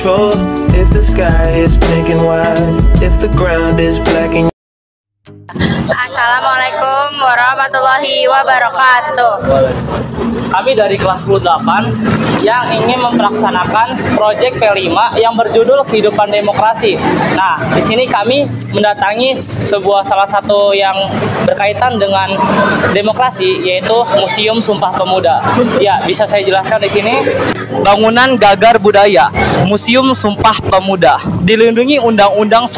control. If the sky is pink and white, if the ground is black and Assalamualaikum warahmatullahi wabarakatuh. Kami dari kelas 10-8 yang ingin mempelaksanakan proyek P5 yang berjudul Kehidupan Demokrasi. Nah, di sini kami mendatangi salah satu yang berkaitan dengan demokrasi, yaitu Museum Sumpah Pemuda. Ya, bisa saya jelaskan di sini. Bangunan Gagar Budaya, Museum Sumpah Pemuda, dilindungi Undang-Undang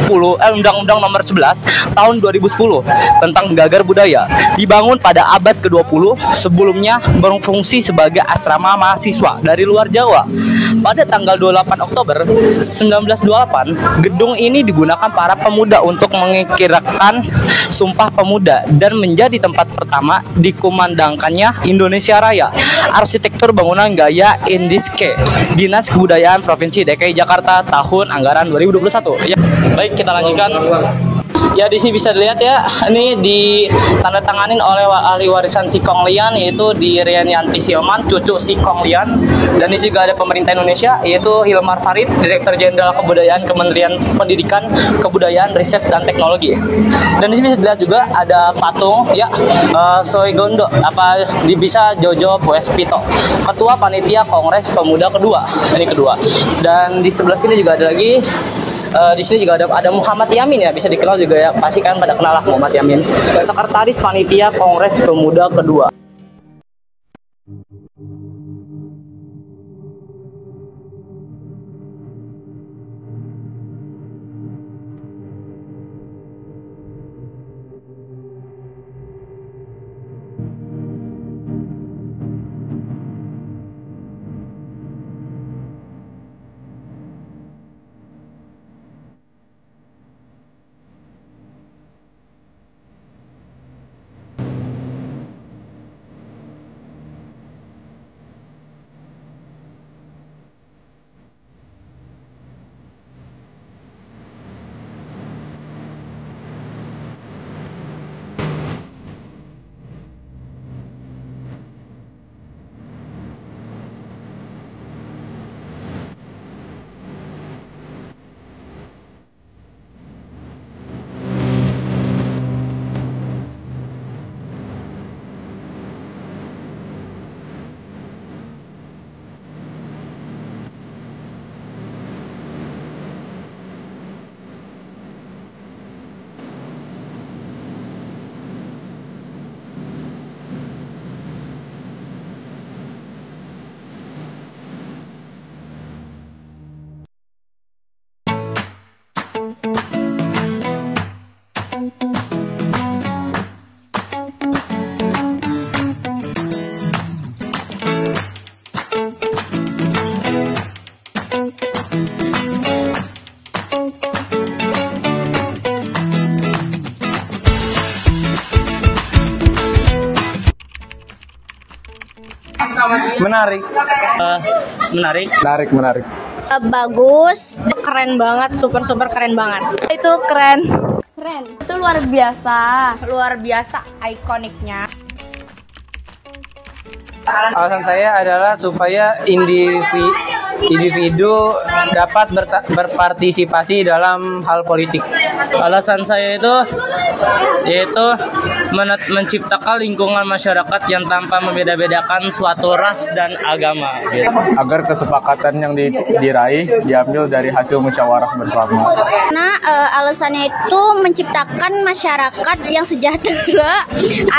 Nomor 11 tahun 2010 tentang Gagar Budaya. Dibangun pada abad ke-20, sebelumnya berfungsi sebagai asrama mahasiswa dari luar Jawa. Pada tanggal 28 Oktober 1928, gedung ini digunakan para pemuda untuk mengikirkan Sumpah Pemuda dan menjadi tempat pertama dikumandangkannya Indonesia Raya. Arsitektur bangunan gaya Indiske, Dinas Kebudayaan Provinsi DKI Jakarta, tahun anggaran 2021. Ya, baik, kita lanjutkan. Ya, di sini bisa dilihat ya, ini ditandatanganin oleh ahli warisan Sikong Lian, yaitu di Rianyanti Silman, cucu Sikong Lian. Dan di sini juga ada pemerintah Indonesia, yaitu Hilmar Farid, Direktur Jenderal Kebudayaan Kementerian Pendidikan, Kebudayaan, Riset dan Teknologi. Dan di sini bisa dilihat juga ada patung ya, Soegondo, bisa Jojo Puespito, Ketua Panitia Kongres Pemuda kedua. Ini kedua. Dan di sebelah sini juga ada lagi. Di sini juga ada Muhammad Yamin, ya, bisa dikenal juga ya, pasti kan pada kenal lah Muhammad Yamin, Sekretaris Panitia Kongres Pemuda kedua. Menarik. Bagus, keren banget, super keren banget. Itu keren. Itu luar biasa, ikoniknya. Alasan saya adalah supaya individu dapat berpartisipasi dalam hal politik. Alasan saya yaitu menciptakan lingkungan masyarakat yang tanpa membeda-bedakan suatu ras dan agama, gitu. Agar kesepakatan yang diraih diambil dari hasil musyawarah bersama. karena alasannya itu menciptakan masyarakat yang sejahtera,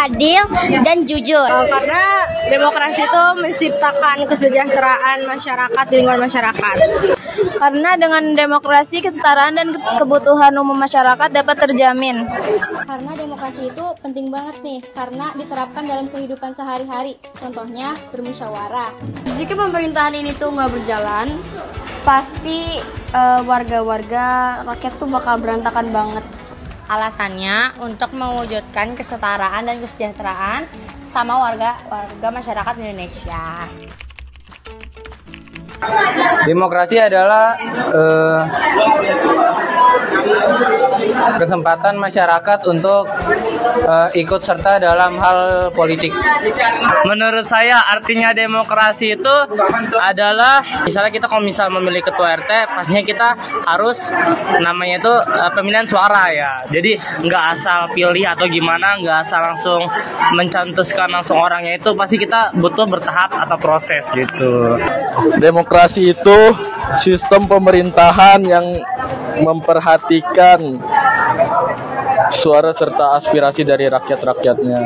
adil, dan jujur. Karena demokrasi itu menciptakan kesejahteraan masyarakat di lingkungan masyarakat. Karena dengan demokrasi, kesetaraan dan kebutuhan umum masyarakat dapat terjamin. Karena demokrasi itu penting banget nih, karena diterapkan dalam kehidupan sehari-hari. Contohnya bermusyawarah. Jika pemerintahan ini tuh nggak berjalan, pasti warga-warga rakyat tuh bakal berantakan banget. Alasannya untuk mewujudkan kesetaraan dan kesejahteraan sama warga masyarakat Indonesia. Demokrasi adalah kesempatan masyarakat untuk ikut serta dalam hal politik. Menurut saya artinya demokrasi itu adalah misalnya kita kalau misal memilih ketua RT, pastinya kita harus namanya itu pemilihan suara ya. Jadi nggak asal pilih atau gimana, nggak asal langsung mencantuskan langsung orangnya, itu pasti kita butuh bertahap atau proses gitu. Demokrasi itu sistem pemerintahan yang memperhatikan suara serta aspirasi dari rakyat-rakyatnya.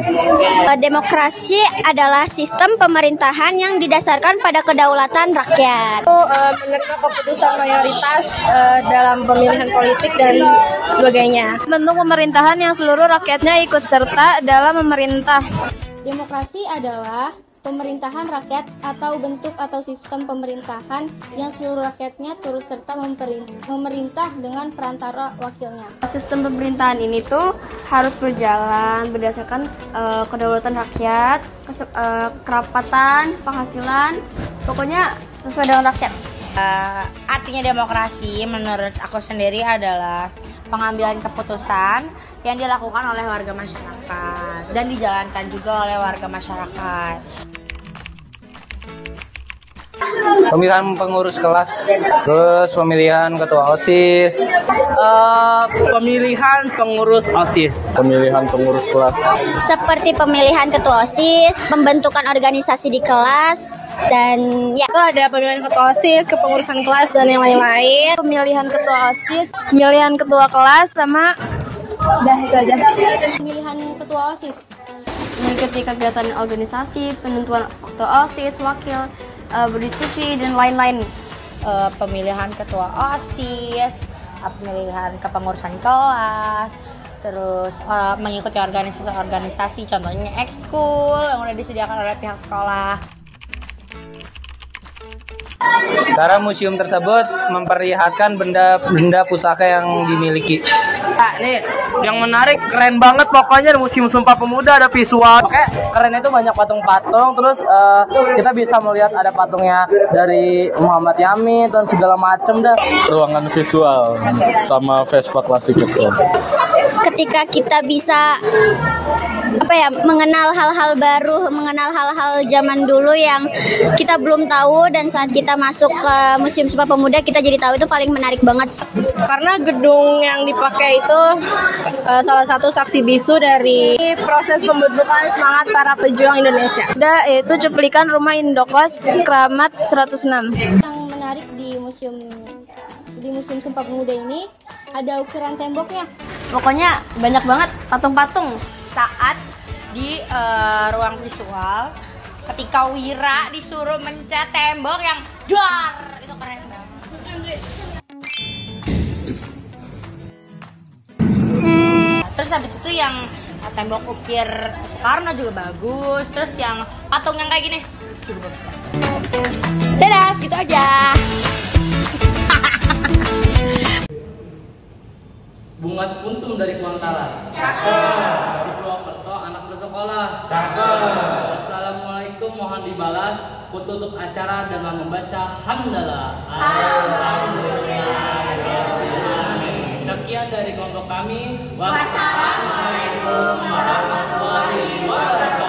Demokrasi adalah sistem pemerintahan yang didasarkan pada kedaulatan rakyat. Menerima keputusan mayoritas dalam pemilihan politik dan sebagainya. Bentuk pemerintahan yang seluruh rakyatnya ikut serta dalam memerintah. Demokrasi adalah pemerintahan rakyat atau bentuk atau sistem pemerintahan yang seluruh rakyatnya turut serta memerintah dengan perantara wakilnya. Sistem pemerintahan ini tuh harus berjalan berdasarkan kedaulatan rakyat, kerapatan, penghasilan, pokoknya sesuai dengan rakyat. Artinya demokrasi menurut aku sendiri adalah pengambilan keputusan yang dilakukan oleh warga masyarakat dan dijalankan juga oleh warga masyarakat. Pemilihan pengurus kelas, terus pemilihan ketua OSIS, Pemilihan pengurus OSIS. Pemilihan pengurus kelas. Seperti pemilihan ketua OSIS, pembentukan organisasi di kelas, dan ya. Itu ada pemilihan ketua OSIS, kepengurusan kelas, dan yang lain-lain. Pemilihan ketua OSIS, pemilihan ketua kelas, sama udah itu aja. Pemilihan ketua OSIS. Mengikuti kegiatan organisasi, penentuan ketua OSIS, wakil, berdiskusi dan lain-lain. Pemilihan ketua OSIS, pemilihan kepengurusan kelas, terus mengikuti organisasi-organisasi, contohnya ekskul yang udah disediakan oleh pihak sekolah. Cara museum tersebut memperlihatkan benda-benda pusaka yang dimiliki. Nah, nih, yang menarik keren banget pokoknya Museum Sumpah Pemuda, ada visual. Oke, keren itu banyak patung-patung, terus kita bisa melihat ada patungnya dari Muhammad Yamin dan segala macem dah. Ruangan visual sama Vespa klasik itu. Ketika kita bisa mengenal hal-hal baru, mengenal hal-hal zaman dulu yang kita belum tahu, dan saat kita masuk ke Museum Sumpah Pemuda kita jadi tahu, itu paling menarik banget. Karena gedung yang dipakai itu salah satu saksi bisu dari proses pembentukan semangat para pejuang Indonesia. Udah, itu cuplikan rumah Indokos Kramat 106. Yang menarik di Museum Sumpah Pemuda ini ada ukiran temboknya. Pokoknya banyak banget patung-patung. Saat di ruang visual, ketika Wira disuruh mencat tembok yang dar, itu keren banget. Terus habis itu yang tembok ukir Soekarno juga bagus. Terus yang patung yang kayak gini juga bagus. Dadah, gitu aja. Bunga sepuntum dari Kuantalas. Cakep. Di Purwokerto anak bersekolah. Cakep. Assalamualaikum, mohon dibalas. Kututup acara dengan membaca hamdalah. Alhamdulillah. Sekian dari kelompok kami. Wassalamualaikum warahmatullahi wabarakatuh.